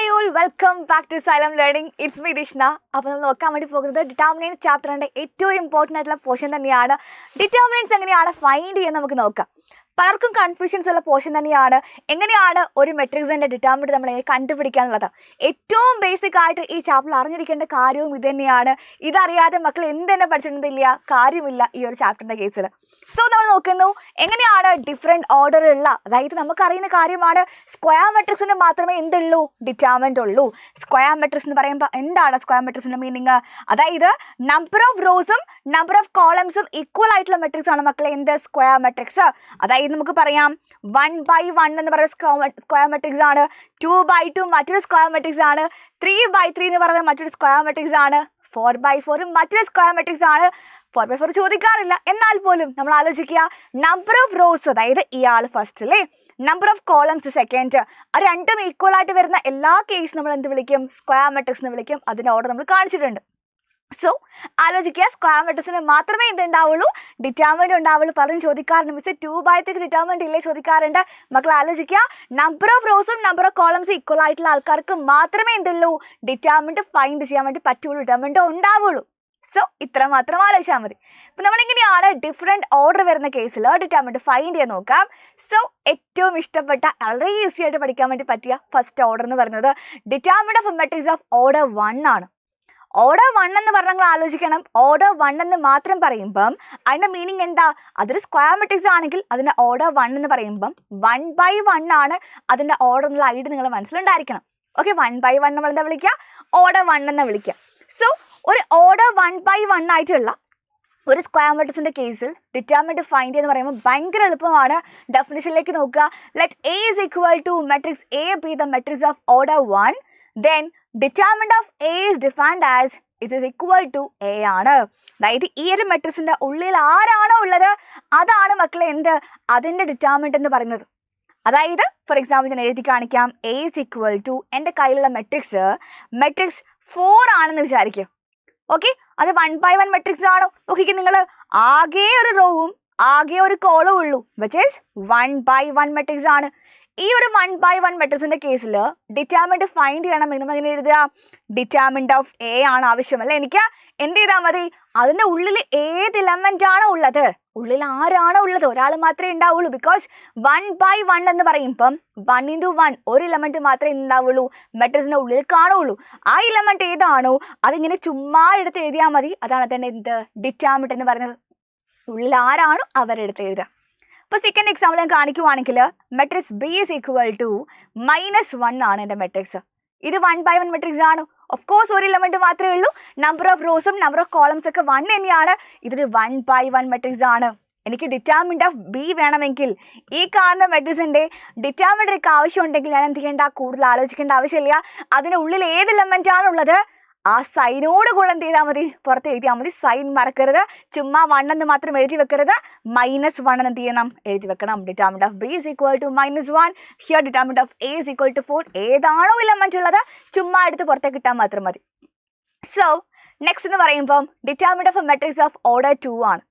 Hi all welcome back to Xylem learning. It's me Rishna. അപ്പോൾ നമ്മൾ നോക്കാൻ വേണ്ടി പോകുന്നത് ഡിറ്റർമിനൻസ് ചാപ്റ്ററിൻ്റെ ഏറ്റവും ഇമ്പോർട്ടൻ്റ് ആയിട്ടുള്ള പോർഷൻ തന്നെയാണ്. ഡിറ്റർമിനൻസ് എങ്ങനെയാണ് ഫൈൻഡ് ചെയ്യാൻ നമുക്ക് നോക്കാം. പലർക്കും കൺഫ്യൂഷൻസ് ഉള്ള പോർഷൻ തന്നെയാണ് എങ്ങനെയാണ് ഒരു മെട്രിക്സിൻ്റെ ഡിറ്റർമിനൻറ്റ് നമ്മൾ കണ്ടുപിടിക്കാനുള്ളത്. ഏറ്റവും ബേസിക് ആയിട്ട് ഈ ചാപ്റ്ററിൽ അറിഞ്ഞിരിക്കേണ്ട കാര്യവും ഇത് തന്നെയാണ്. ഇതറിയാതെ മക്കൾ എന്ത് തന്നെ പഠിച്ചിട്ടുണ്ടെന്നില്ല, കാര്യമില്ല ഈ ഒരു ചാപ്റ്ററിൻ്റെ കേസിൽ. സോ നമ്മൾ നോക്കുന്നു എങ്ങനെയാണ് ഡിഫറെൻറ്റ് ഓർഡറുള്ള, അതായത് നമുക്കറിയുന്ന കാര്യമാണ് സ്ക്വയർ മെട്രിക്സിന് മാത്രമേ എന്തുള്ളൂ, ഡിറ്റർമിനൻറ്റ് ഉള്ളൂ. സ്ക്വയർ മെട്രിക്സ് എന്ന് പറയുമ്പോൾ എന്താണ് സ്ക്വയർ മെട്രിക്സിൻ്റെ മീനിങ്? അതായത് നമ്പർ ഓഫ് റോസും നമ്പർ ഓഫ് കോളംസും ഈക്വൽ ആയിട്ടുള്ള മെട്രിക്സ് ആണ് മക്കളെ എന്ത് സ്ക്വയർ മെട്രിക്സ്. അതായത് നമുക്ക് പറയാം 1/1 എന്ന് പറയുന്ന സ്ക്വയർ മെട്രിക്സ് ആണ്, 2/2 മറ്റൊരു സ്ക്വയർ മെട്രിക്സ് ആണ്, 3/3 എന്ന് പറയുന്നത് മറ്റൊരു സ്ക്വയർ മെട്രിക്സ് ആണ്, 4/4 മറ്റൊരു സ്ക്വയർ മെട്രിക്സ് ആണ്. 4/4 ചോദിക്കാറില്ല, എന്നാൽ പോലും നമ്മൾ ആലോചിക്കുക നമ്പർ ഓഫ് റോസ്, അതായത് ഇയാൾ ഫസ്റ്റ് അല്ലേ, നമ്പർ ഓഫ് കോളംസ് സെക്കൻഡ്, ആ രണ്ടും ഈക്വൽ ആയിട്ട് വരുന്ന എല്ലാ കേസും നമ്മൾ എന്ത് വിളിക്കും, സ്ക്വയർ മെട്രിക്സ് എന്ന് വിളിക്കും. അതിൻ്റെ ഓർഡർ നമ്മൾ കാണിച്ചിട്ടുണ്ട്. സോ ആലോചിക്കുക, സ്ക്വയർ മെട്രിക്സിന് മാത്രമേ എന്തുണ്ടാവുള്ളൂ, ഡിറ്റർമിനൻറ്റ് ഉണ്ടാവുള്ളൂ. പറഞ്ഞ് ചോദിക്കാറുണ്ട് മിസ് 2/3 ഡിറ്റർമിനൻറ്റ് ഇല്ലേ ചോദിക്കാറുണ്ട്. മക്കൾ ആലോചിക്കുക, നമ്പർ ഓഫ് റോസും നമ്പർ ഓഫ് കോളംസും ഈക്വൽ ആയിട്ടുള്ള ആൾക്കാർക്ക് മാത്രമേ എന്തുള്ളൂ, ഡിറ്റർമിനൻറ്റ് ഫൈൻഡ് ചെയ്യാൻ വേണ്ടി പറ്റുള്ളൂ, ഡിറ്റർമിനൻറ്റ് ഉണ്ടാവുള്ളൂ. സോ ഇത്ര മാത്രം ആലോചിച്ചാൽ മതി. അപ്പം നമ്മളിങ്ങനെയാണ് ഡിഫറെൻറ്റ് ഓർഡർ വരുന്ന കേസിൽ ഡിറ്റർമിനൻറ്റ് ഫൈൻഡ് ചെയ്യാൻ നോക്കാം. സോ ഏറ്റവും ഇഷ്ടപ്പെട്ട വളരെ ഈസി ആയിട്ട് പഠിക്കാൻ വേണ്ടി പറ്റിയ ഫസ്റ്റ് ഓർഡർ എന്ന് പറയുന്നത് determinant of matrix of order 1 ആണ്. ഓർഡർ 1 എന്ന് പറഞ്ഞാൽ നിങ്ങൾ ആലോചിക്കണം, ഓർഡർ 1 എന്ന് മാത്രം പറയുമ്പം അതിൻ്റെ മീനിങ് എന്താ? അതൊരു സ്ക്വയർ മെട്രിക്സ് ആണെങ്കിൽ അതിൻ്റെ ഓർഡർ 1 എന്ന് പറയുമ്പം 1/1 ആണ് അതിൻ്റെ ഓർഡർ എന്നുള്ള ഐഡിയ നിങ്ങൾ മനസ്സിലുണ്ടായിരിക്കണം. ഓക്കെ, 1/1 നമ്മൾ എന്താ വിളിക്കുക, ഓർഡർ 1 എന്ന് വിളിക്കുക. സോ ഒരു ഓർഡർ 1/1 ആയിട്ടുള്ള ഒരു സ്ക്വയർ മെട്രിക്സിൻ്റെ കേസിൽ ഡിറ്റർമിനൻറ്റ് ഫൈൻഡ് ചെയ്യുക എന്ന് പറയുമ്പോൾ ഭയങ്കര എളുപ്പമാണ്. ഡെഫിനിഷനിലേക്ക് നോക്കുക. Let A is equal to matrix A B the matrix of order 1, then determinant of A is defined as it is equal to A ആണ്. അതായത് ഈ ഒരു മെട്രിക്സിൻ്റെ ഉള്ളിൽ ആരാണോ ഉള്ളത് അതാണ് മക്കളെ എന്ത്, അതിൻ്റെ ഡിറ്റർമിനൻറ്റ് എന്ന് പറയുന്നത്. അതായത് ഫോർ എക്സാമ്പിൾ ഞാൻ എഴുതി കാണിക്കാം, A is equal to എൻ്റെ കയ്യിലുള്ള മെട്രിക്സ് 4 ആണെന്ന് വിചാരിക്കും. ഓക്കെ, അത് 1/1 മെട്രിക്സ് ആണോ? നോക്കിക്കേ നിങ്ങൾ, ആകെ ഒരു റോവും ആകെ ഒരു കോളവും ഉള്ളൂ, വിച്ച് ഈസ് 1/1 മെട്രിക്സ് ആണ്. ഈ ഒരു 1/1 മെട്രിക്സിൻ്റെ കേസിൽ ഡിറ്റർമിനൻറ്റ് ഫൈൻഡ് ചെയ്യണം എന്ന് എങ്ങനെ എഴുതുക, ഡിറ്റർമിനൻറ്റ് ഓഫ് എ ആണ് ആവശ്യമല്ല. എനിക്ക് എന്ത് ചെയ്താൽ മതി, അതിൻ്റെ ഉള്ളിൽ ഏത് എലമെൻ്റ് ആണോ ഉള്ളത്, ഉള്ളിൽ ആരാണോ ഉള്ളത് ഒരാൾ മാത്രമേ ഉണ്ടാവുള്ളൂ. ബിക്കോസ് 1/1 എന്ന് പറയുമ്പം 1 × 1 ഒരു എലമെൻറ്റ് മാത്രമേ ഉണ്ടാവുള്ളൂ, മെട്രിക്സിൻ്റെ ഉള്ളിൽ കാണുള്ളൂ. ആ എലമെൻറ്റ് ഏതാണോ അതിങ്ങനെ ചുമ്മാ എടുത്ത് എഴുതിയാൽ മതി. അതാണ് തന്നെ എന്ത് ഡിറ്റർമിനൻറ്റ് എന്ന് പറയുന്നത്. ഉള്ളിൽ ആരാണോ അവരെടുത്ത് എഴുതുക. ഇപ്പോൾ സെക്കൻഡ് എക്സാമ്പിൾ ഞാൻ കാണിക്കുവാണെങ്കിൽ matrix B is equal to -1 ആണ് എൻ്റെ മെട്രിക്സ്. ഇത് 1/1 മെട്രിക്സ് ആണ്. ഓഫ് കോഴ്സ് ഒരു എലമെൻറ്റ് മാത്രമേ ഉള്ളൂ, നമ്പർ ഓഫ് റോസും നമ്പർ ഓഫ് കോളംസ് ഒക്കെ 1 തന്നെയാണ്. ഇതൊരു 1/1 മെട്രിക്സ് ആണ്. എനിക്ക് ഡിറ്റർമിനൻറ്റ് ഓഫ് ബി വേണമെങ്കിൽ ഈ കാണുന്ന മെട്രിക്സിൻ്റെ ഡിറ്റർമിനൻറ്റ് ഒക്കെ ആവശ്യമുണ്ടെങ്കിൽ ഞാൻ എന്ത് ചെയ്യേണ്ട, കൂടുതൽ ആലോചിക്കേണ്ട ആവശ്യമില്ല. അതിൻ്റെ ഉള്ളിൽ ഏത് എലമെൻ്റ് ആണുള്ളത് ആ സൈനോട് കൂടെ എന്ത് ചെയ്താൽ മതി, പുറത്ത് എഴുതിയാൽ മതി. സൈൻ മറക്കരുത്, ചുമ്മാ 1 എന്ന് മാത്രം എഴുതി വെക്കരുത്, -1 എന്ത് ചെയ്യണം, എഴുതി വെക്കണം. Determinant of B is equal to -1, here determinant of A is equal to 4. ഏതാണോ എലമെൻറ്റ് ഉള്ളത് ചുമ്മാ എടുത്ത് പുറത്തേക്ക് ഇട്ടാൽ മാത്രം മതി. സോ നെക്സ്റ്റ് എന്ന് പറയുമ്പം determinant of matrix of order 2 ആണ്.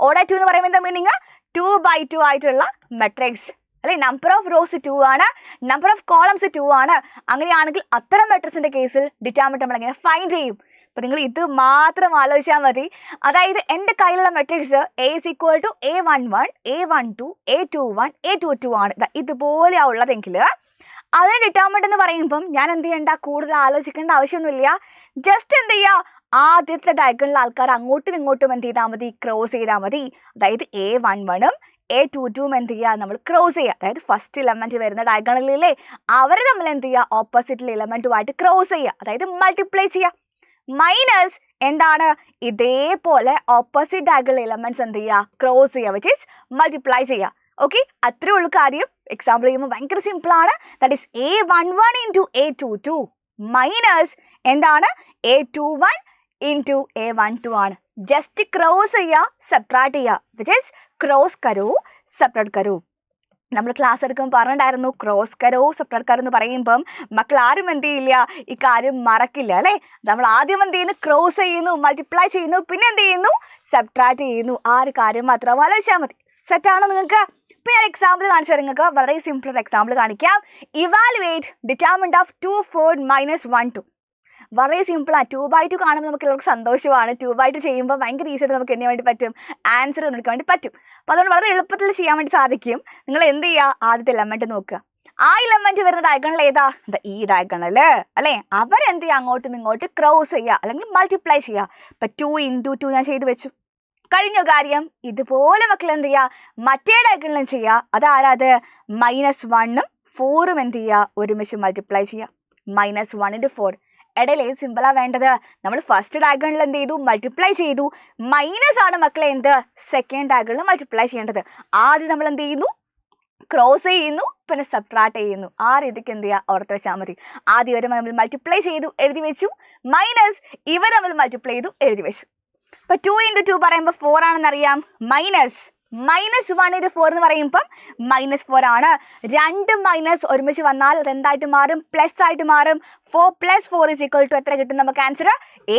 ഓർഡർ 2 എന്ന് പറയുമ്പോൾ എന്താ മീനിങ്, 2/2 ആയിട്ടുള്ള മെട്രിക്സ് അല്ലെ, നമ്പർ ഓഫ് റോസ് 2 ആണ്, നമ്പർ ഓഫ് കോളംസ് 2 ആണ്. അങ്ങനെയാണെങ്കിൽ അത്തരം മെട്രിക്സിൻ്റെ കേസിൽ ഡിറ്റർമിനൻറ്റ് നമ്മൾ എങ്ങനെ ഫൈൻഡ് ചെയ്യും? അപ്പോൾ നിങ്ങൾ ഇത് മാത്രം ആലോചിച്ചാൽ മതി. അതായത് എൻ്റെ കയ്യിലുള്ള matrix A is equal to A11, A12, A21, A22 ആണ്. ഇതുപോലെയാണ് ഉള്ളതെങ്കിൽ അതിന് ഡിറ്റർമിനൻറ്റ് എന്ന് പറയുമ്പം ഞാൻ എന്ത് ചെയ്യേണ്ട, കൂടുതൽ ആലോചിക്കേണ്ട ആവശ്യമൊന്നുമില്ല. ജസ്റ്റ് എന്ത് ചെയ്യുക, ആദ്യത്തെ ഡയഗണലിലെ ആൾക്കാർ അങ്ങോട്ടും ഇങ്ങോട്ടും എന്ത് ചെയ്താൽ മതി, ക്രോസ് ചെയ്താൽ മതി. അതായത് A11ഉം A22ഉം എന്ത് ചെയ്യുക, നമ്മൾ ക്രോസ് ചെയ്യുക. അതായത് ഫസ്റ്റ് എലമെൻറ്റ് വരുന്ന ഡയഗണലിലെ അവർ നമ്മൾ എന്ത് ചെയ്യുക, ഓപ്പോസിറ്റിലെ എലമെൻറ്റുമായിട്ട് ക്രോസ് ചെയ്യുക, അതായത് മൾട്ടിപ്ലൈ ചെയ്യുക. മൈനസ് എന്താണ്, ഇതേപോലെ ഓപ്പോസിറ്റ് ഡയഗണൽ എലമെൻറ്റ്സ് എന്ത് ചെയ്യുക, ക്രോസ് ചെയ്യുക, വിച്ച് ഈസ് മൾട്ടിപ്ലൈ ചെയ്യുക. ഓക്കെ, അത്രേ ഉള്ളൂ കാര്യം. എക്സാമ്പിൾ ചെയ്യുമ്പോൾ ഭയങ്കര സിമ്പിളാണ്. That is A11 × A22 minus എന്താണ്, A21 × A12 ആണ്. ജസ്റ്റ് ക്രോസ് ചെയ്യുക, സബ്ട്രാക്ട് ചെയ്യുക, വിച്ച് ഈസ് ക്രോസ് കരോ സബ്ട്രാക്ട് കരോ. നമ്മൾ ക്ലാസ് എടുക്കുമ്പോൾ പറഞ്ഞിട്ടുണ്ടായിരുന്നു, ക്രോസ് കരോ സബ്ട്രാക്ട് കരോ എന്ന് പറയുമ്പം മക്കൾ ആരും എന്ത് ചെയ്യില്ല, ഈ കാര്യം മറക്കില്ല അല്ലേ. നമ്മൾ ആദ്യം എന്ത് ചെയ്യുന്നു, ക്രോസ് ചെയ്യുന്നു, മൾട്ടിപ്ലൈ ചെയ്യുന്നു, പിന്നെ എന്ത് ചെയ്യുന്നു, സബ്ട്രാക്ട് ചെയ്യുന്നു. ആ ഒരു കാര്യം മാത്രം ആലോചിച്ചാൽ മതി. സെറ്റാണോ നിങ്ങൾക്ക്? ഇപ്പൊ ഞാൻ എക്സാമ്പിൾ കാണിച്ചാൽ നിങ്ങൾക്ക് വളരെ സിമ്പിൾ ഒരു എക്സാമ്പിൾ കാണിക്കാം. Evaluate determinant of 2, 4 - 1, 2. വളരെ സിമ്പിളാണ്. 2/2 കാണുമ്പോൾ നമുക്ക് എല്ലാവർക്കും സന്തോഷമാണ്. 2/2 ചെയ്യുമ്പോൾ ഭയങ്കര ഈസിയായിട്ട് നമുക്ക് എന്തിനു വേണ്ടി പറ്റും, ആൻസർ കണ്ടുപിടിക്കാൻ വേണ്ടി പറ്റും. അപ്പോൾ അതുകൊണ്ട് വളരെ എളുപ്പത്തിൽ ചെയ്യാൻ വേണ്ടി സാധിക്കും. നിങ്ങൾ എന്ത് ചെയ്യുക, ആദ്യത്തെ എലമെന്റ് നോക്കുക. ആ എലമെന്റ് വരുന്ന ഡയഗണൽ ഏതാ, ഈ ഡയഗണൽ അല്ലേ. അവരെന്ത് ചെയ്യുക, അങ്ങോട്ടും ഇങ്ങോട്ടും ക്രോസ് ചെയ്യുക അല്ലെങ്കിൽ മൾട്ടിപ്ലൈ ചെയ്യുക. ഇപ്പം 2 × 2 ഞാൻ ചെയ്ത് വെച്ചു, കഴിഞ്ഞ കാര്യം. ഇതുപോലെ മക്കൾ എന്ത് ചെയ്യുക, മറ്റേ ഡയഗണലും ചെയ്യുക. അതാരാത്, -1ഉം 4ഉം എന്ത് ചെയ്യുക, ഒരുമിച്ച് മൾട്ടിപ്ലൈ ചെയ്യുക. -1 × 4. ഇടയിൽ ഏത് സിമ്പിളാ വേണ്ടത്, നമ്മൾ ഫസ്റ്റ് ഡയഗണൽ എന്ത് ചെയ്തു, മൾട്ടിപ്ലൈ ചെയ്തു. മൈനസ് ആണ് മക്കളെ എന്ത്, സെക്കൻഡ് ഡയഗണൽ മൾട്ടിപ്ലൈ ചെയ്യേണ്ടത്. ആദ്യം നമ്മൾ എന്ത് ചെയ്യുന്നു, ക്രോസ് ചെയ്യുന്നു, പിന്നെ സബ്ട്രാക്ട് ചെയ്യുന്നു. ആ രീതിക്ക് എന്ത് ചെയ്യുക, ഓർത്ത് വെച്ചാൽ മതി. ആദ്യം ഇവരെ നമ്മൾ മൾട്ടിപ്ലൈ ചെയ്തു എഴുതി വെച്ചു, മൈനസ് ഇവർ നമ്മൾ മൾട്ടിപ്ലൈ ചെയ്തു എഴുതി വെച്ചു. ഇപ്പൊ 2 × 2 പറയുമ്പോൾ 4 ആണെന്നറിയാം. -1 × 4 എന്ന് പറയുമ്പം -4 ആണ്. 2 മൈനസ് ഒരുമിച്ച് വന്നാൽ അത് എന്തായിട്ട് മാറും, പ്ലസ് ആയിട്ട് മാറും. 4 + 4 = എത്ര കിട്ടും നമുക്ക് ആൻസർ,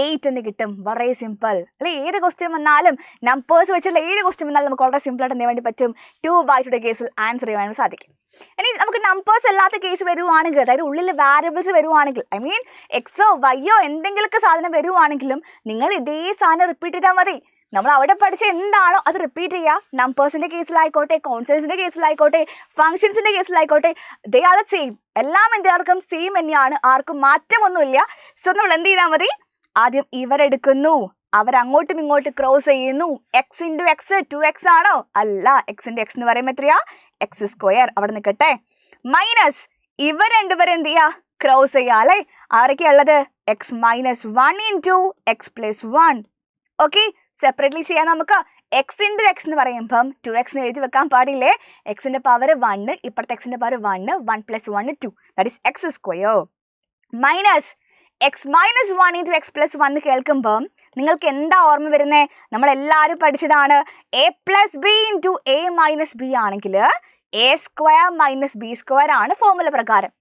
8 എന്ന് കിട്ടും. വളരെ സിമ്പിൾ അല്ലെ. ഏത് ക്വസ്റ്റ്യൻ വന്നാലും നമ്പേഴ്സ് വെച്ചുള്ള ഏത് ക്വസ്റ്റ്യൻ വന്നാലും നമുക്ക് വളരെ സിമ്പിൾ ആയിട്ട് എന്ത് വേണ്ടി പറ്റും, 2/2 കേസിൽ ആൻസർ ചെയ്യാൻ സാധിക്കും. ഇനി നമുക്ക് നമ്പേഴ്സ് അല്ലാത്ത കേസ് വരുവാണെങ്കിൽ, അതായത് ഉള്ളിൽ വാരിയബിൾസ് വരുവാണെങ്കിൽ, ഐ മീൻ എക്സോ വൈയോ എന്തെങ്കിലുമൊക്കെ സാധനം വരുവാണെങ്കിലും നിങ്ങൾ ഇതേ സാധനം റിപ്പീറ്റ് ചെയ്താൽ മതി. നമ്മൾ അവിടെ പഠിച്ച എന്താണോ അത് റിപ്പീറ്റ് ചെയ്യുക. നമ്പേഴ്സിന്റെ കേസിലായിക്കോട്ടെ, കോൺസ്റ്റന്റ്സിന്റെ കേസിലായിക്കോട്ടെ, ഫംഗ്ഷൻസിന്റെ കേസിലായിക്കോട്ടെ, ദേ ആർ ദ സെയിം. എല്ലാം എല്ലാവർക്കും സെയിം തന്നെയാണ്, ആർക്കും മാറ്റമൊന്നുമില്ല. സോ നമ്മൾ എന്ത് ചെയ്താൽ മതി, ആദ്യം ഇവരെടുക്കുന്നു, അവരങ്ങോട്ടും ഇങ്ങോട്ടും ക്രോസ് ചെയ്യുന്നു. x × x 2x ആണോ, അല്ല. x × x എന്ന് പറയുമ്പോൾ എത്രയാ, x². അവിടെ നിൽക്കട്ടെ. മൈനസ് ഇവർ രണ്ടുപേരും എന്ത് ചെയ്യുക, ക്രോസ് ചെയ്യുക അല്ലേ. ആരൊക്കെയാ ഉള്ളത്, x - 1 × x + 1. ഓക്കെ, സെപ്പറേറ്റ്ലി ചെയ്യാൻ നമുക്ക്. x × x എന്ന് പറയുമ്പം 2x എന്ന് എഴുതി വെക്കാൻ പാടില്ലേ. എക്സിന്റെ പവർ 1, ഇപ്പുറത്തെ എക്സിന്റെ power 1, 1 + 1 2, that is x². Minus x - 1 × x + 1 കേൾക്കുമ്പം നിങ്ങൾക്ക് എന്താ ഓർമ്മ വരുന്നത്, നമ്മളെല്ലാവരും പഠിച്ചതാണ്. a + b × a - b ആണെങ്കിൽ a² - b² ആണ് ഫോർമുല പ്രകാരം.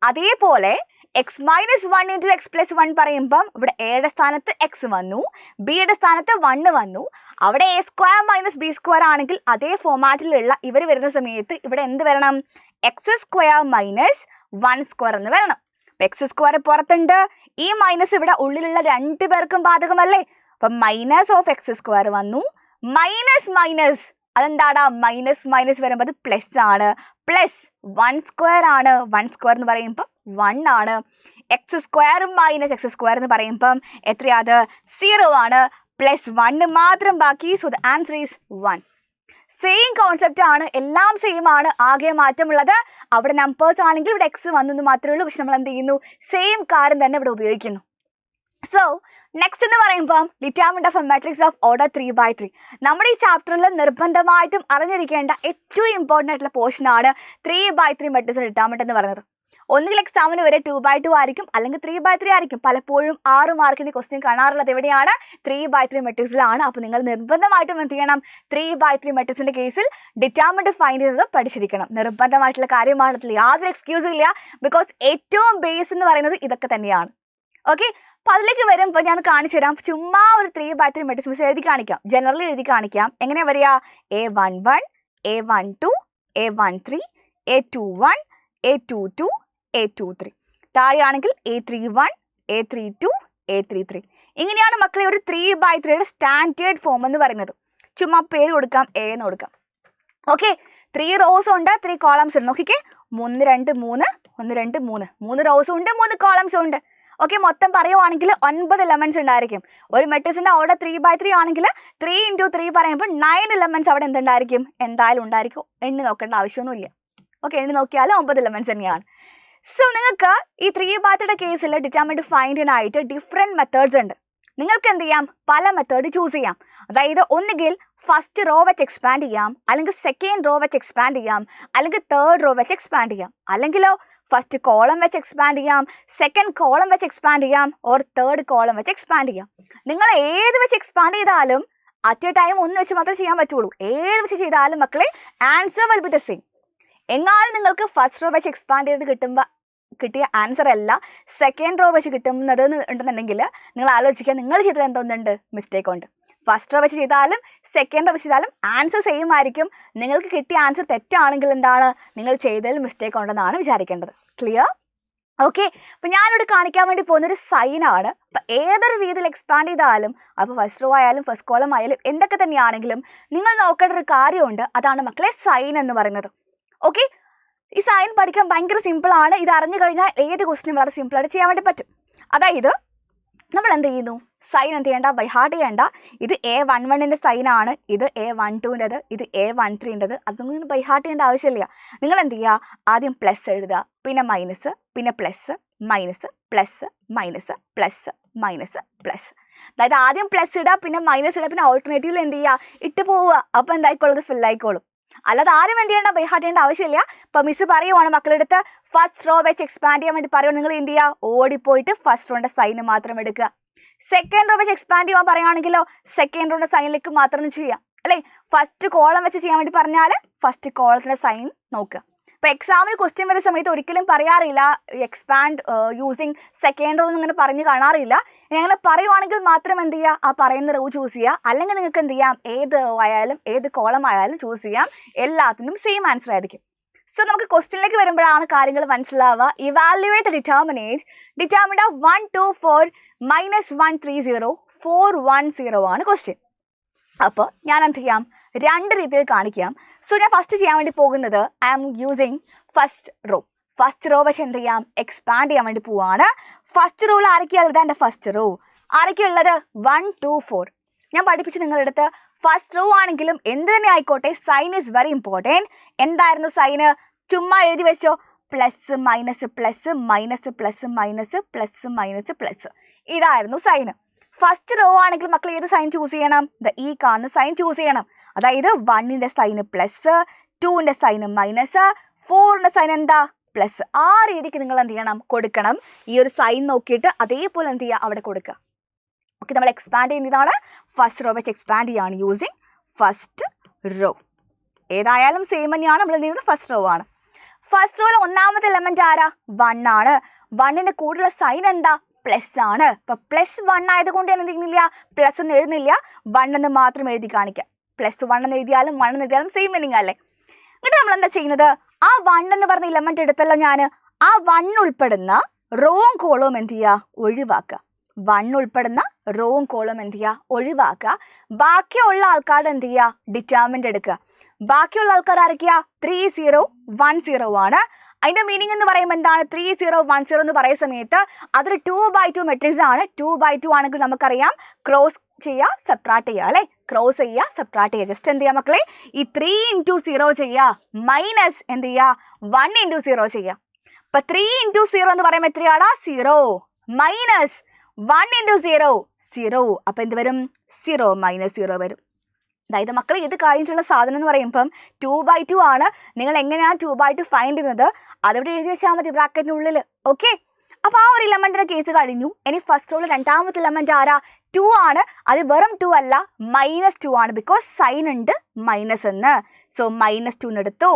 അതേപോലെ x - 1 × x + 1 പറയുമ്പം ഇവിടെ എയുടെ സ്ഥാനത്ത് x വന്നു, ബിയുടെ സ്ഥാനത്ത് 1 വന്നു. അവിടെ a² - b² ആണെങ്കിൽ അതേ ഫോമാറ്റിലുള്ള ഇവർ വരുന്ന സമയത്ത് ഇവിടെ എന്ത് വരണം, x² - 1² എന്ന് വരണം. x² പുറത്തുണ്ട്, ഈ മൈനസ് ഇവിടെ ഉള്ളിലുള്ള 2 പേർക്കും ബാധകമല്ലേ. അപ്പൊ -(x²) വന്നു. മൈനസ് അതെന്താടാ, മൈനസ് വരുമ്പോൾ അത് പ്ലസ് ആണ്. പ്ലസ് 1² ആണ്. 1² എന്ന് പറയുമ്പോൾ 1 ആണ്. x² - x² എന്ന് പറയുമ്പം എത്രയാത്, 0 ആണ്. +1 മാത്രം ബാക്കി. So the answer is 1. Same concept ആണ്, എല്ലാം സെയിം ആണ്. ആകെ മാറ്റമുള്ളത് അവിടെ നമ്പേഴ്സ് ആണെങ്കിൽ ഇവിടെ x വന്നെന്ന് മാത്രമേ ഉള്ളൂ. പക്ഷെ നമ്മൾ എന്ത് ചെയ്യുന്നു, സെയിം കാര്യം തന്നെ ഇവിടെ ഉപയോഗിക്കുന്നു. സോ നെക്സ്റ്റ് എന്ന് പറയുമ്പോൾ determinant of A matrix of order 3/3. നമ്മുടെ ഈ ചാപ്റ്ററിൽ നിർബന്ധമായിട്ടും അറിഞ്ഞിരിക്കേണ്ട ഏറ്റവും ഇമ്പോർട്ടൻ്റ് ആയിട്ടുള്ള പോർഷൻ ആണ് 3/3 മാട്രിക്സ് ഡിറ്റർമിനന്റ് എന്ന് പറയുന്നത്. ഒന്നുകിൽ എക്സാമിന് വരെ 2/2 ആയിരിക്കും, അല്ലെങ്കിൽ 3/3 ആയിരിക്കും. പലപ്പോഴും 6 മാർക്കിന്റെ ക്വസ്റ്റ്യൻ കാണാറുള്ളത് എവിടെയാണ്, 3/3 മെട്രിക്സിലാണ്. അപ്പോൾ നിങ്ങൾ നിർബന്ധമായിട്ടും എന്ത് ചെയ്യണം, 3/3 മെട്രിക്സിന്റെ കേസിൽ ഡിറ്റർമിനന്റ് ഫൈൻഡ് ചെയ്തത് പഠിച്ചിരിക്കണം. നിർബന്ധമായിട്ടുള്ള കാര്യമാണ്, യാതൊരു എക്സ്ക്യൂസും ഇല്ല. ബിക്കോസ് ഏറ്റവും ബേസ് എന്ന് പറയുന്നത് ഇതൊക്കെ തന്നെയാണ്. ഓക്കെ, അപ്പോൾ അതിലേക്ക് വരുമ്പോൾ ഞാൻ കാണിച്ചു തരാം. ചുമ്മാ ഒരു 3/3 മെട്രിക്സ് എഴുതി കാണിക്കാം, ജനറലി എഴുതി കാണിക്കാം. എങ്ങനെയാ വരിക, a11, a12, a13, a21, a22, a23. താഴെയാണെങ്കിൽ a31, a32, a33. ഇങ്ങനെയാണ് മക്കളെ ഒരു 3/3യുടെ സ്റ്റാൻഡേർഡ് ഫോം എന്ന് പറയുന്നത്. ചുമ്മാ പേര് കൊടുക്കാം, a എന്ന് കൊടുക്കാം. ഓക്കെ, 3 റോസ് ഉണ്ട്, 3 കോളംസ് ഉണ്ട്. നോക്കിക്കേ, 1 2 3 1 2 3 3 റോസും ഉണ്ട്, 3 കോളംസും ഉണ്ട്. ഓക്കെ, മൊത്തം പറയുവാണെങ്കിൽ 9 എലമെന്റ്സ് ഉണ്ടായിരിക്കും. ഒരു മെട്രിക്സിന്റെ ഓർഡർ 3/3 ആണെങ്കിൽ 3 × 3 പറയുമ്പോൾ 9 എലമെന്റ്സ് അവിടെ എന്തുണ്ടായിരിക്കും, എന്തായാലും ഉണ്ടായിരിക്കും. എണ്ണി നോക്കേണ്ട ആവശ്യമൊന്നുമില്ല. ഓക്കെ, എണ്ണി നോക്കിയാൽ 9 എലമെന്റ്സ് തന്നെയാണ്. സോ നിങ്ങൾക്ക് ഈ 3/3യുടെ കേസിൽ ഡിറ്റർമിനന്റ് ഫൈൻഡ് ചെയ്യാനായിട്ട് ഡിഫറെൻറ്റ് മെത്തേഡ്സ് ഉണ്ട്. നിങ്ങൾക്ക് എന്ത് ചെയ്യാം, പല മെത്തേഡ് ചൂസ് ചെയ്യാം. അതായത് ഒന്നുകിൽ ഫസ്റ്റ് റോ വെച്ച് എക്സ്പാൻഡ് ചെയ്യാം, അല്ലെങ്കിൽ സെക്കൻഡ് റോ വെച്ച് എക്സ്പാൻഡ് ചെയ്യാം, അല്ലെങ്കിൽ തേർഡ് റോ വെച്ച് എക്സ്പാൻഡ് ചെയ്യാം, അല്ലെങ്കിലോ ഫസ്റ്റ് കോളം വെച്ച് എക്സ്പാൻഡ് ചെയ്യാം, സെക്കൻഡ് കോളം വെച്ച് എക്സ്പാൻഡ് ചെയ്യാം, ഓർ തേർഡ് കോളം വെച്ച് എക്സ്പാൻഡ് ചെയ്യാം. നിങ്ങൾ ഏത് വെച്ച് എക്സ്പാൻഡ് ചെയ്താലും അറ്റ് എ ടൈം ഒന്ന് വെച്ച് മാത്രമേ ചെയ്യാൻ പറ്റുള്ളൂ. ഏത് വെച്ച് ചെയ്താലും മക്കളെ answer will be the same. എങ്ങാനും നിങ്ങൾക്ക് ഫസ്റ്റ് റോ വെച്ച് എക്സ്പാൻഡ് ചെയ്ത് കിട്ടിയ ആൻസർ അല്ല സെക്കൻഡ് റോ വെച്ച് കിട്ടുന്നത് ഉണ്ടെന്നുണ്ടെങ്കിൽ നിങ്ങൾ ആലോചിക്കുക, നിങ്ങൾ ചെയ്തത് എന്തൊന്നുണ്ട്, മിസ്റ്റേക്ക് ഉണ്ട്. ഫസ്റ്റ് റോ വെച്ച് ചെയ്താലും സെക്കൻഡ് റോ വെച്ച് ചെയ്താലും ആൻസർ സെയിം ആയിരിക്കും. നിങ്ങൾക്ക് കിട്ടിയ ആൻസർ തെറ്റാണെങ്കിൽ എന്താണ്, നിങ്ങൾ ചെയ്തതിൽ മിസ്റ്റേക്ക് ഉണ്ടെന്നാണ് വിചാരിക്കേണ്ടത്. ക്ലിയർ? ഓക്കെ. അപ്പം ഞാനിവിടെ കാണിക്കാൻ വേണ്ടി പോകുന്നൊരു സൈനാണ്. അപ്പം ഏതൊരു രീതിയിൽ എക്സ്പാൻഡ് ചെയ്താലും, അപ്പോൾ ഫസ്റ്റ് റോ ആയാലും ഫസ്റ്റ് കോളം ആയാലും എന്തൊക്കെ തന്നെയാണെങ്കിലും നിങ്ങൾ നോക്കേണ്ട ഒരു കാര്യമുണ്ട്. അതാണ് മക്കളെ സൈൻ എന്ന് പറയുന്നത്. ഓക്കെ. ഈ സൈൻ പഠിക്കാൻ ഭയങ്കര സിമ്പിളാണ്. ഇത് അറിഞ്ഞു കഴിഞ്ഞാൽ ഏത് ക്വസ്റ്റിനും വളരെ സിമ്പിളായിട്ട് ചെയ്യാൻ വേണ്ടി പറ്റും. അതായത് നമ്മൾ എന്ത് ചെയ്യുന്നു, സൈൻ എന്ത് ചെയ്യേണ്ട, ബൈ ഹാർട്ട് ചെയ്യേണ്ട. ഇത് A11ൻ്റെ സൈനാണ്, ഇത് A12ൻ്റെത്, ഇത് A13ൻ്റെത്. അതൊന്നും ബൈ ഹാർട്ട് ചെയ്യേണ്ട ആവശ്യമില്ല. നിങ്ങൾ എന്ത് ചെയ്യുക, ആദ്യം പ്ലസ് എഴുതുക, പിന്നെ മൈനസ്, പിന്നെ plus, minus, plus, minus, plus, minus, plus. അതായത് ആദ്യം പ്ലസ് ഇടുക, പിന്നെ മൈനസ് ഇടുക, പിന്നെ ഓൾട്ടർനേറ്റീവിൽ എന്ത് ചെയ്യുക, ഇട്ട് പോവുക. അപ്പോൾ എന്തായിക്കോളും, ഇത് ഫില്ലായിക്കോളും. അല്ലാതെ ആരും എന്ത് ചെയ്യേണ്ട, ബൈ ഹാർട്ട് ചെയ്യേണ്ട ആവശ്യമില്ല. ഇപ്പം മിസ് പറയുവാണ് മക്കളെടുത്ത് ഫസ്റ്റ് റോ വെച്ച് എക്സ്പാൻഡ് ചെയ്യാൻ വേണ്ടി പറയുവാണ്. നിങ്ങൾ എന്ത് ചെയ്യുക, ഓടിപ്പോയിട്ട് ഫസ്റ്റ് റോൻ്റെ സൈന് മാത്രം എടുക്കുക. സെക്കൻഡ് റോ വെച്ച് എക്സ്പാൻഡ് ചെയ്യാൻ പറയുകയാണെങ്കിലോ സെക്കൻഡ് റോയുടെ സൈനിലേക്ക് മാത്രം ചെയ്യാം അല്ലേ. ഫസ്റ്റ് കോളം വെച്ച് ചെയ്യാൻ വേണ്ടി പറഞ്ഞാൽ ഫസ്റ്റ് കോളത്തിൻ്റെ സൈൻ നോക്കുക. ഇപ്പോൾ എക്സാമിൽ ക്വസ്റ്റ്യൻ വരുന്ന സമയത്ത് ഒരിക്കലും പറയാറില്ല എക്സ്പാൻഡ് യൂസിങ് സെക്കൻഡ് റോ എന്നിങ്ങനെ പറഞ്ഞ് കാണാറില്ല. ഇനി അങ്ങനെ പറയുവാണെങ്കിൽ മാത്രം എന്ത് ചെയ്യുക, ആ പറയുന്ന റോ ചൂസ് ചെയ്യുക. അല്ലെങ്കിൽ നിങ്ങൾക്ക് എന്ത് ചെയ്യാം, ഏത് റോ ആയാലും ഏത് കോളം ആയാലും ചൂസ് ചെയ്യാം. എല്ലാത്തിനും സെയിം ആൻസർ ആയിരിക്കും. സോ നമുക്ക് ക്വസ്റ്റ്യനിലേക്ക് വരുമ്പോഴാണ് കാര്യങ്ങൾ മനസ്സിലാവുക. Evaluate the determinate determined of 1 2 4 -130 410 ആണ് ക്വസ്റ്റ്യൻ. അപ്പോൾ ഞാൻ എന്ത് ചെയ്യാം, രണ്ട് രീതിയിൽ കാണിക്കാം. സോ ഞാൻ ഫസ്റ്റ് ചെയ്യാൻ വേണ്ടി പോകുന്നത് I am using first row. First row പക്ഷെ എന്ത് ചെയ്യാം, എക്സ്പാൻഡ് ചെയ്യാൻ വേണ്ടി പോവാണ്. ഫസ്റ്റ് റോയിൽ ആരൊക്കെയുള്ളത്, എൻ്റെ ഫസ്റ്റ് റോ ആരൊക്കെയുള്ളത് 1 2 4. ഞാൻ പഠിപ്പിച്ച് നിങ്ങളുടെ അടുത്ത് ഫസ്റ്റ് റോ ആണെങ്കിലും എന്ത് തന്നെ ആയിക്കോട്ടെ സൈൻ ഈസ് വെരി ഇമ്പോർട്ടൻറ്റ്. എന്തായിരുന്നു സൈന്, ചുമ്മാ എഴുതി വെച്ചോ, plus minus plus minus plus minus plus minus plus. ഇതായിരുന്നു സൈന്. ഫസ്റ്റ് റോ ആണെങ്കിൽ മക്കൾ ഏത് സൈൻ ചൂസ് ചെയ്യണം, ഈ കാണുന്ന സൈൻ ചൂസ് ചെയ്യണം. അതായത് 1ൻ്റെ സൈന് പ്ലസ്, 2ൻ്റെ സൈന് മൈനസ്, 4ൻ്റെ സൈൻ എന്താ, പ്ലസ്. ആ രീതിക്ക് നിങ്ങൾ എന്ത് ചെയ്യണം, കൊടുക്കണം. ഈ ഒരു സൈൻ നോക്കിയിട്ട് അതേപോലെ എന്ത് ചെയ്യുക, അവിടെ കൊടുക്കുക. ഓക്കെ. നമ്മൾ എക്സ്പാൻഡ് ചെയ്യുന്നതാണ് ഫസ്റ്റ് റോ വെച്ച് എക്സ്പാൻഡ് ചെയ്യാണ് യൂസിങ് ഫസ്റ്റ് റോ. ഏതായാലും സെയിം തന്നെയാണ്. നമ്മൾ എന്ത് ചെയ്യുന്നത്, ഫസ്റ്റ് റോ ആണ്. ഫസ്റ്റ് റോയിൽ ഒന്നാമത്തെ എലമെന്റ് ആരാ, 1 ആണ്. 1ൻ്റെ കൂടെയുള്ള സൈൻ എന്താ, പ്ലസ് ആണ്. ഇപ്പം +1 ആയതുകൊണ്ട് ഞാൻ എന്ത് ചെയ്യുന്നില്ല, പ്ലസ് എന്ന് എഴുതുന്നില്ല, 1 എന്ന് മാത്രം എഴുതി കാണിക്കാം. +1 എന്ന് എഴുതിയാലും 1 എന്ന് എഴുതിയാലും സെയിം മീനിങ് അല്ലേ. എന്നിട്ട് നമ്മൾ എന്താ ചെയ്യുന്നത്, ആ 1 എന്ന് പറഞ്ഞ എലമെന്റ് എടുത്തല്ലോ ഞാൻ, ആ 1 ഉൾപ്പെടുന്ന റോവും കോളവും എന്ത് ചെയ്യുക, ഒഴിവാക്കുക. 1 ഉൾപ്പെടുന്ന റോവും കോളം എന്ത് ചെയ്യുക, ഒഴിവാക്കുക. ബാക്കിയുള്ള ആൾക്കാരുടെ എന്ത് ചെയ്യുക, ഡിറ്റർമിനന്റ് എടുക്കുക. ബാക്കിയുള്ള ആൾക്കാർ ആരൊക്കെയാ, 3 0 1 0 ആണ്. അതിന്റെ മീനിങ് എന്ന് പറയുമ്പോൾ എന്താണ്, 3 0 1 0 എന്ന് പറയുന്ന സമയത്ത് അതൊരു 2/2 മെട്രിക്സ് ആണ്. 2/2 ആണെങ്കിൽ നമുക്കറിയാം ക്രോസ് ചെയ്യുക, സബ്ട്രാക്ട് ചെയ്യുക അല്ലേ. ക്രോസ് ചെയ്യുക, സബ്ട്രാക്ട് ചെയ്യുക. ജസ്റ്റ് എന്ത് ചെയ്യുക മക്കളെ, ഈ 3 × 0 ചെയ്യുക, മൈനസ് എന്ത് ചെയ്യുക 1 × 0 ചെയ്യുക. അപ്പൊ 3 × 0 എന്ന് പറയുമ്പോൾ എത്രയാടാ, 0 മൈനസ് 1 × 0 0. അപ്പൊ എന്ത് വരും, 0 - 0 വരും. അതായത് മക്കൾ ഇത് കഴിഞ്ഞിട്ടുള്ള സാധനം എന്ന് പറയുമ്പം 2/2 ആണ്. നിങ്ങൾ എങ്ങനെയാണ് 2/2 ഫൈൻഡ് ചെയ്യുന്നത്, അതിവിടെ എഴുതി വെച്ചാൽ മതി ബ്രാക്കറ്റിനുള്ളിൽ. ഓക്കെ. അപ്പോൾ ആ ഒരു ഇലമെന്റിന്റെ കേസ് കഴിഞ്ഞു. ഇനി ഫസ്റ്റ് റോയിൽ രണ്ടാമത്തെ ഇലമെന്റ് ആരാ, 2 ആണ്. അത് വെറും 2 അല്ല, -2 ആണ്. ബിക്കോസ് സൈൻ ഉണ്ട് മൈനസ് എന്ന്. സോ -2 എടുത്തു.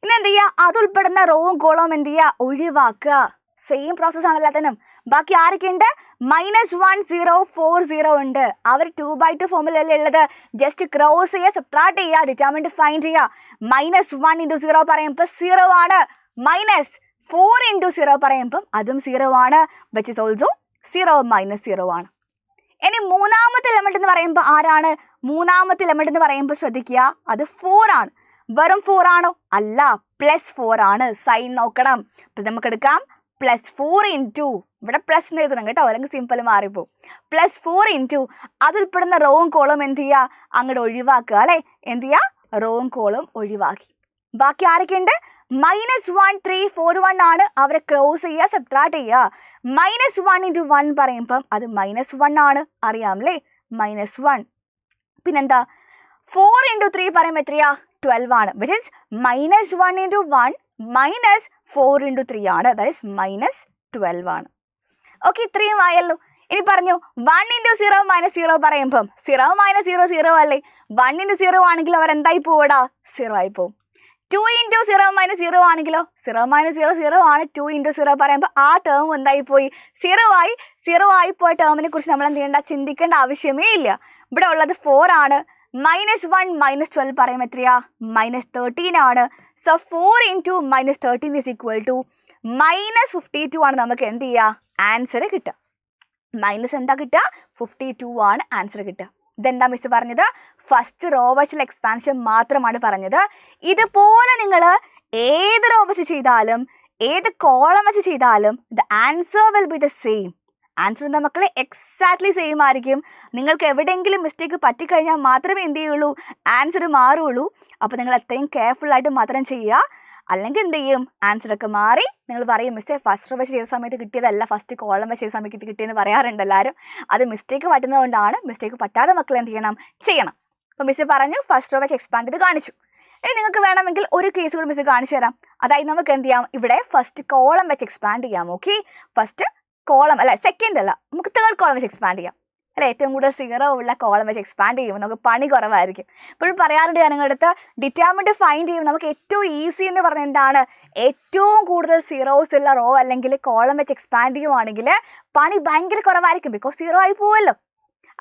ഇനി എന്ത് ചെയ്യുക, അത് ഉൾപ്പെടുന്ന റോവും കോളവും എന്ത് ചെയ്യുക, ഒഴിവാക്കുക. സെയിം പ്രോസസ് ആണ് എല്ലാത്തിനും. ബാക്കി ആരൊക്കെ ഉണ്ട്, -1 0 4 0 ഉണ്ട്. അവർ 2/2 ഫോമിലല്ലേ ഉള്ളത്. ജസ്റ്റ് ക്രോസ് ചെയ്യുക, സബ്ട്രാക്ട് ചെയ്യുക, ഡിറ്റർമിനന്റ് ഫൈൻഡ് ചെയ്യുക. -1 × 0 പറയുമ്പോൾ 0 ആണ്. -4 × 0 പറയുമ്പം അതും 0 ആണ്. വിച്ച് ഇസ് ഓൾസോ 0 - 0 ആണ്. ഇനി മൂന്നാമത്തെ എലമെന്റ് എന്ന് പറയുമ്പോൾ ആരാണ്, മൂന്നാമത്തെ എലമെന്റ് എന്ന് പറയുമ്പോൾ ശ്രദ്ധിക്കുക, അത് 4 ആണ്. വെറും 4 ആണോ, അല്ല, +4 ആണ്. സൈൻ നോക്കണം. അപ്പം നമുക്ക് എടുക്കാം +4 × ഇവിടെ പ്ലസ് എന്ന് എഴുതണം കേട്ടോ, അല്ലെങ്കിൽ സിമ്പിൾ മാറിപ്പോ. +4 × അതിൽപ്പെടുന്ന റോവും കോളും എന്ത് ചെയ്യുക, അങ്ങോട്ട് ഒഴിവാക്കുക അല്ലേ. എന്ത് ചെയ്യുക, റോവും കോളും ഒഴിവാക്കി. ബാക്കി ആരൊക്കെ ഉണ്ട്, -1 3 4 1 ആണ്. അവരെ ക്രോസ് ചെയ്യുക, സബ്ട്രാക്ട് ചെയ്യുക. -1 × 1 പറയുമ്പം അത് -1 ആണ്, അറിയാം അല്ലേ, -1. പിന്നെന്താ 4 × 3 പറയുമ്പോൾ എത്രയാ, 12 ആണ്. വിച്ച് ഇസ് -1 × 1 -4 × 3 ആണ്. ദാറ്റ് ഇസ് -12 ആണ്. ഓക്കെ, ഇത്രയും ആയല്ലോ. ഇനി പറഞ്ഞു 1 × 0 - 0 പറയുമ്പം 0 - 0 0 അല്ലേ. 1 × 0 ആണെങ്കിൽ അവർ എന്തായി പോവടാ, 0 ആയി പോവും. 2 ഇൻറ്റു 0 മൈനസ് 0 ആണെങ്കിലോ 0 മൈനസ് 0 0 ആണ്. 2 ഇൻറ്റു 0 പറയുമ്പോൾ ആ ടേം എന്തായി പോയി? 0 ആയി പോയ ടേമിനെ കുറിച്ച് നമ്മൾ എന്ത് ചെയ്യേണ്ട? ചിന്തിക്കേണ്ട ആവശ്യമേ ഇല്ല. ഇവിടെ ഉള്ളത് 4 ആണ്. -1 -12 പറയുമ്പോൾ എത്രയാ? -13 ആണ്. So 4 into -13 is equal to -52 ആണ് നമുക്ക് എന്ത് ചെയ്യുക? ആൻസർ കിട്ടുക. മൈനസ് എന്താ കിട്ടുക? 52 ആണ് ആൻസർ കിട്ടുക. ഇതെന്താ മിസ് പറഞ്ഞത്? ഫസ്റ്റ് റോ വശിൽ എക്സ്പാൻഷൻ മാത്രമാണ് പറഞ്ഞത്. ഇതുപോലെ നിങ്ങൾ ഏത് റോ വശം ചെയ്താലും ഏത് കോളം വെച്ച് ചെയ്താലും the answer will be the same. Answer എന്താ മക്കളെ? എക്സാക്ട്ലി സെയിം ആയിരിക്കും. നിങ്ങൾക്ക് എവിടെയെങ്കിലും മിസ്റ്റേക്ക് പറ്റിക്കഴിഞ്ഞാൽ മാത്രമേ എന്ത് ചെയ്യുള്ളൂ? ആൻസർ മാറുള്ളൂ. അപ്പോൾ നിങ്ങൾ അത്രയും കെയർഫുൾ ആയിട്ട് മാത്രം ചെയ്യുക. അല്ലെങ്കിൽ എന്ത് ചെയ്യും? ആൻസറൊക്കെ മാറി നിങ്ങൾ പറയും മിസ്റ്റേ ഫസ്റ്റ് റോ വെച്ച് ചെയ്ത സമയത്ത് കിട്ടിയതല്ല ഫസ്റ്റ് കോളം വെച്ച് ചെയ്ത സമയത്ത് കിട്ടിയെന്ന് പറയാറുണ്ട് എല്ലാവരും. അത് മിസ്റ്റേക്ക് പറ്റുന്നതുകൊണ്ടാണ്. മിസ്റ്റേക്ക് പറ്റാതെ മക്കൾ എന്ത് ചെയ്യണം? ചെയ്യണം. അപ്പോൾ മിസ് പറഞ്ഞു ഫസ്റ്റ് റോ വെച്ച് എക്സ്പാൻഡ് ചെയ്ത് കാണിച്ചു. ഇനി നിങ്ങൾക്ക് വേണമെങ്കിൽ ഒരു കേസ് കൂടി മിസ് കാണിച്ചു തരാം. അതായത് നമുക്ക് എന്ത് ചെയ്യാം? ഇവിടെ ഫസ്റ്റ് കോളം വെച്ച് എക്സ്പാൻഡ് ചെയ്യാം. ഓക്കെ, ഫസ്റ്റ് കോളം അല്ല, സെക്കൻഡ് അല്ല, നമുക്ക് തേർഡ് കോളം വെച്ച് എക്സ്പാൻഡ് ചെയ്യാം അല്ലെ. ഏറ്റവും കൂടുതൽ 0 ഉള്ള കോളം വെച്ച് എക്സ്പാൻഡ് ചെയ്യുമ്പോൾ നമുക്ക് പണി കുറവായിരിക്കും. ഇപ്പോഴും പറയാറുണ്ട് നിങ്ങളുടെ അടുത്ത് ഡിറ്റർമിനന്റ് ഫൈൻഡ് ചെയ്യുമ്പോൾ നമുക്ക് ഏറ്റവും ഈസി എന്ന് പറഞ്ഞാൽ എന്താണ്? ഏറ്റവും കൂടുതൽ 0s ഉള്ള റോ അല്ലെങ്കിൽ കോളം വെച്ച് എക്സ്പാൻഡ് ചെയ്യുവാണെങ്കിൽ പണി ഭയങ്കര കുറവായിരിക്കും. ബിക്കോസ് 0 ആയി പോവല്ലോ.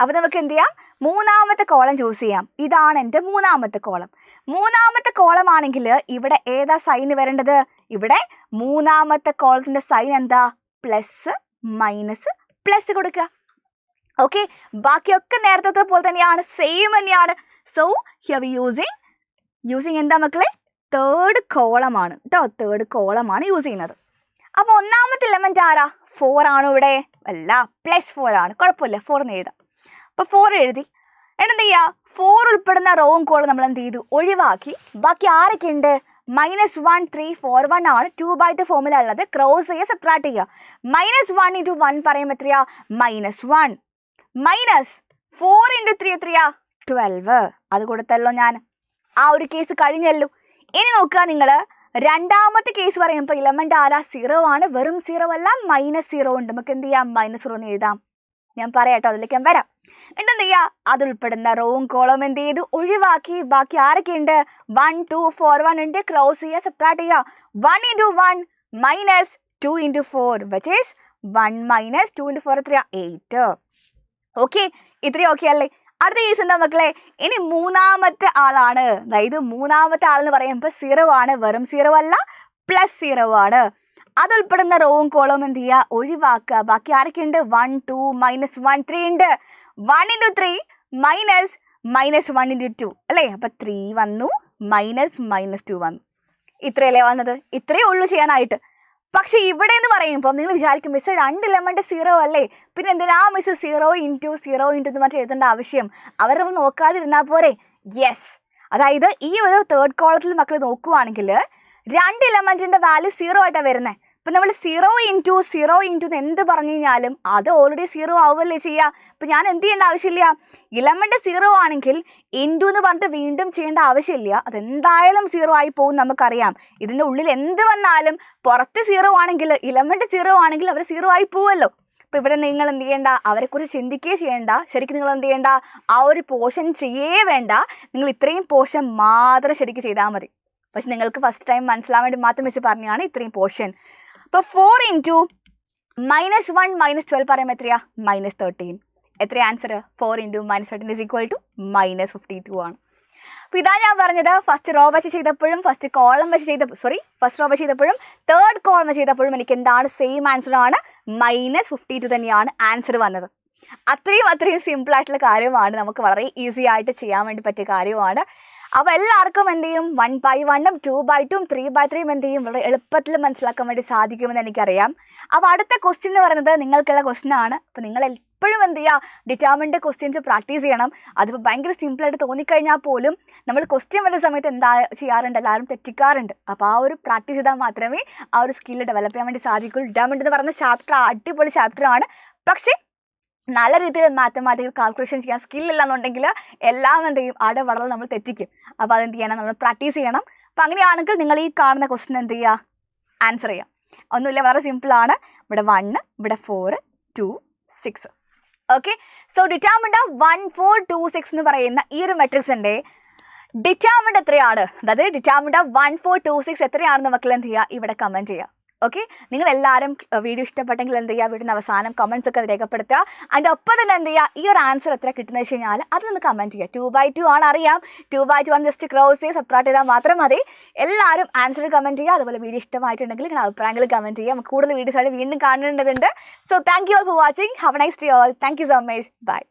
അപ്പോൾ നമുക്ക് എന്ത് ചെയ്യാം? മൂന്നാമത്തെ കോളം ചൂസ് ചെയ്യാം. ഇതാണ് എൻ്റെ മൂന്നാമത്തെ കോളം. മൂന്നാമത്തെ കോളം ആണെങ്കിൽ ഇവിടെ ഏതാ സൈൻ വരേണ്ടത്? ഇവിടെ മൂന്നാമത്തെ കോളത്തിന്റെ സൈൻ എന്താ? പ്ലസ് മൈനസ് പ്ലസ് കൊടുക്കുക. ഓക്കെ, ബാക്കിയൊക്കെ നേരത്തെ പോലെ തന്നെയാണ്, സെയിം തന്നെയാണ്. സോ ഹിയർ വി യൂസിങ് എന്താ മക്കളെ? തേർഡ് കോളമാണ് കേട്ടോ. തേർഡ് കോളമാണ് യൂസ് ചെയ്യുന്നത്. അപ്പോൾ ഒന്നാമത്തെ എലമെന്റ് ആരാ? 4 ആണോ ഇവിടെ? അല്ല, +4 ആണ്. കുഴപ്പമില്ല, 4 എന്ന് എഴുതാം. അപ്പോൾ 4 എഴുതി. എന്ത് ചെയ്യുക? 4 ഉൾപ്പെടുന്ന റോവും കോളും നമ്മൾ എന്ത് ചെയ്തു? ഒഴിവാക്കി. ബാക്കി ആരൊക്കെ ഉണ്ട്? -1 3 4 1 ആണ് 2/2 ഫോമില ഉള്ളത്. ക്രോസ് ചെയ്യുക, സബ്ട്രാക്ട് ചെയ്യുക. -1 ഇൻറ്റു 1 പറയുമ്പോൾ എത്രയാ? -1 മൈനസ് 4 ഇൻറ്റു 3 എത്രയാ? 12. അത് കൊടുത്തല്ലോ ഞാൻ. ആ ഒരു കേസ് കഴിഞ്ഞല്ലോ. ഇനി നോക്കുക നിങ്ങൾ രണ്ടാമത്തെ കേസ് പറയുമ്പോൾ എലമെന്റ് ആരാ? 0 ആണ്. വെറും 0 അല്ല, -0 ഉണ്ട്. നമുക്ക് എന്ത് ചെയ്യാം? -0 എന്ന് എഴുതാം. ഞാൻ പറയാട്ടോ, അതിലേക്ക് ഞാൻ വരാം. എന്തെന്ത് ചെയ്യുക? അത് ഉൾപ്പെടുന്ന റോവും കോളവും എന്ത് ചെയ്തു? ഒഴിവാക്കി. ബാക്കി ആരൊക്കെ ഉണ്ട്? 1 2 4 1 ഉണ്ട്. ക്രോസ് ചെയ്യുക, സബ്ട്രാക്ട് ചെയ്യുക. 1 into 1 minus 2 into 4 which is 1 minus 2 into 4 എത്രയാ? 8. ഓക്കെ, ഇത്രയും ഓക്കെ അല്ലേ? അടുത്ത കേസ് എന്താ മക്കളെ? ഇനി മൂന്നാമത്തെ ആളാണ്. അതായത് മൂന്നാമത്തെ ആളെന്ന് പറയുമ്പോൾ 0 ആണ്. വെറും 0 അല്ല, +0 ആണ്. അത് ഉൾപ്പെടുന്ന റോവും കോളവും എന്ത് ചെയ്യുക? ഒഴിവാക്കുക. ബാക്കി ആരൊക്കെ ഉണ്ട്? 1 2 -1 3 ഉണ്ട്. 1 ഇൻറ്റു 3 മൈനസ് -1 ഇൻറ്റു 2 അല്ലേ? അപ്പം 3 വന്നു, -2 വന്നു. ഇത്രയല്ലേ വന്നത്? ഇത്രയേ ഉള്ളൂ ചെയ്യാനായിട്ട്. പക്ഷെ ഇവിടെ എന്ന് പറയുമ്പോൾ നിങ്ങൾ വിചാരിക്കും മിസ് 2 എലമെന്റ് 0 അല്ലേ, പിന്നെ എന്തിനാ മിസ് 0 ഇൻറ്റു എന്ന് മറ്റേ എഴുതേണ്ട ആവശ്യം? അവരൊന്നും നോക്കാതിരുന്നാൽ പോരെ? യെസ്, അതായത് ഈ ഒരു തേർഡ് കോളത്തിൽ മക്കൾ നോക്കുവാണെങ്കിൽ 2 എലമെന്റിന്റെ വാല്യൂ 0 ആയിട്ടാണ് വരുന്നത്. ഇപ്പം നമ്മൾ 0 ഇൻറ്റു എന്ത് പറഞ്ഞു കഴിഞ്ഞാലും അത് ഓൾറെഡി 0 ആവുമല്ലേ ചെയ്യുക. ഇപ്പം ഞാൻ എന്ത് ചെയ്യേണ്ട ആവശ്യമില്ല. എലമെന്റ് 0 ആണെങ്കിൽ ഇൻറ്റു എന്ന് പറഞ്ഞിട്ട് വീണ്ടും ചെയ്യേണ്ട ആവശ്യമില്ല. അതെന്തായാലും 0 ആയി പോകും, നമുക്കറിയാം. ഇതിൻ്റെ ഉള്ളിൽ എന്ത് വന്നാലും പുറത്ത് 0 ആണെങ്കിൽ എലമെന്റ് 0 ആണെങ്കിൽ അവർ 0 ആയി പോവല്ലോ. അപ്പോൾ ഇവിടെ നിങ്ങൾ എന്ത് ചെയ്യേണ്ട? അവരെക്കുറിച്ച് ചിന്തിക്കുകയേ ചെയ്യേണ്ട. ശരിക്കും നിങ്ങൾ എന്ത് ചെയ്യേണ്ട? ആ ഒരു പോർഷൻ ചെയ്യേ വേണ്ട. നിങ്ങൾ ഇത്രയും പോർഷൻ മാത്രം ശരിക്കും ചെയ്താൽ മതി. പക്ഷെ നിങ്ങൾക്ക് ഫസ്റ്റ് ടൈം മനസ്സിലാൻ വേണ്ടി മാത്രം മിസ് പറഞ്ഞാണ് ഇത്രയും പോർഷൻ. അപ്പോൾ 4 ഇൻറ്റു -1 -12 പറയുമ്പോൾ എത്രയാ? -13. എത്ര answer? 4 into -13 is equal to -52 ആണ്. അപ്പോൾ ഇതാ ഞാൻ പറഞ്ഞത്. ഫസ്റ്റ് റോ വെച്ച് ചെയ്തപ്പോഴും ഫസ്റ്റ് കോളം വെച്ച് ഫസ്റ്റ് റോ വെച്ച് ചെയ്തപ്പോഴും തേർഡ് കോളം വെച്ച് ചെയ്തപ്പോഴും എനിക്ക് എന്താണ്? സെയിം ആൻസർ ആണ്. -52 തന്നെയാണ് ആൻസർ വന്നത്. അത്രയും സിമ്പിൾ ആയിട്ടുള്ള കാര്യമാണ്. നമുക്ക് വളരെ ഈസി ആയിട്ട് ചെയ്യാൻ വേണ്ടി പറ്റിയ കാര്യമാണ്. അപ്പോൾ എല്ലാവർക്കും എന്ത് ചെയ്യും? 1/1 2/2 3/3 എന്ത് ചെയ്യും? വളരെ എളുപ്പത്തിൽ മനസ്സിലാക്കാൻ വേണ്ടി സാധിക്കുമെന്ന് എനിക്കറിയാം. അപ്പോൾ അടുത്ത ക്വസ്റ്റ്യൻ എന്ന് പറയുന്നത് നിങ്ങൾക്കുള്ള ക്വസ്റ്റ്യൻ ആണ്. അപ്പോൾ നിങ്ങൾ എപ്പോഴും എന്ത് ചെയ്യുക? ഡിറ്റർമിൻഡ് ക്വസ്റ്റ്യൻസ് പ്രാക്ടീസ് ചെയ്യണം. അതിപ്പോൾ ഭയങ്കര സിമ്പിളായിട്ട് തോന്നിക്കഴിഞ്ഞാൽ പോലും നമ്മൾ ക്വസ്റ്റ്യൻ വരുന്ന സമയത്ത് എന്താ ചെയ്യാറുണ്ട്? എല്ലാവരും തെറ്റിക്കാറുണ്ട്. അപ്പോൾ ആ ഒരു പ്രാക്ടീസ് ചെയ്താൽ മാത്രമേ ആ ഒരു സ്കില്ല് ഡെവലപ്പ് ചെയ്യാൻ വേണ്ടി സാധിക്കുള്ളൂ. ഡിറ്റർമിൻഡ് എന്ന് പറയുന്ന ചാപ്റ്റർ അടിപൊളി ചാപ്റ്ററാണ്. പക്ഷേ നല്ല രീതിയിൽ മാത്തമാറ്റിക്കൽ കാൽക്കുലേഷൻ ചെയ്യാൻ സ്കില്ലില്ലെന്നുണ്ടെങ്കിൽ എല്ലാം എന്ത് ചെയ്യും? അവിടെ വളരെ നമ്മൾ തെറ്റിക്കും. അപ്പോൾ അതെന്ത് ചെയ്യണം? നമ്മൾ പ്രാക്ടീസ് ചെയ്യണം. അപ്പോൾ അങ്ങനെയാണെങ്കിൽ നിങ്ങൾ ഈ കാണുന്ന ക്വസ്റ്റ്യൻ എന്ത് ചെയ്യുക? ആൻസർ ചെയ്യാം. ഒന്നുമില്ല, വളരെ സിമ്പിളാണ്. ഇവിടെ 1, ഇവിടെ 4 2 6. ഓക്കെ, സോ ഡിറ്റർമിൻഡ് 1 4 2 6 എന്ന് പറയുന്ന ഈ ഒരു മെട്രിക്സിൻ്റെ ഡിറ്റർമിൻഡ് എത്രയാണ്, അതായത് ഡിറ്റർമിൻഡ് 1426 എത്രയാണെന്ന് മക്കൾ എന്ത് ചെയ്യുക, ഇവിടെ കമൻറ്റ് ചെയ്യുക. ഓക്കെ, നിങ്ങൾ എല്ലാവരും വീഡിയോ ഇഷ്ടപ്പെട്ടെങ്കിൽ എന്ത് ചെയ്യുക, വീടിന് അവസാനം കമൻസ് ഒക്കെ രേഖപ്പെടുത്തുക. അതിൻ്റെ ഒപ്പം തന്നെ എന്ത് ചെയ്യുക, ഈ ഒരു ആൻസർ എത്ര കിട്ടുന്നത് വെച്ച് കഴിഞ്ഞാൽ അതൊന്ന് കമൻറ്റ് ചെയ്യുക. 2/2 ആണ് അറിയാം, 2/2 ജസ്റ്റ് ക്രോസ് ചെയ്ത് സബ്ട്രാക്ട് ചെയ്താൽ മാത്രം മതി. എല്ലാവരും ആൻസർ കമൻറ്റ് ചെയ്യുക. അതുപോലെ വീഡിയോ ഇഷ്ടമായിട്ടുണ്ടെങ്കിൽ നിങ്ങളുടെ അഭിപ്രായങ്ങൾ കമൻറ്റ് ചെയ്യുക. നമുക്ക് കൂടുതൽ വീഡിയോസ് ആയിട്ട് വീണ്ടും കാണേണ്ടതുണ്ട്. So thank you all for watching. Have a nice day all. Thank you so much. By.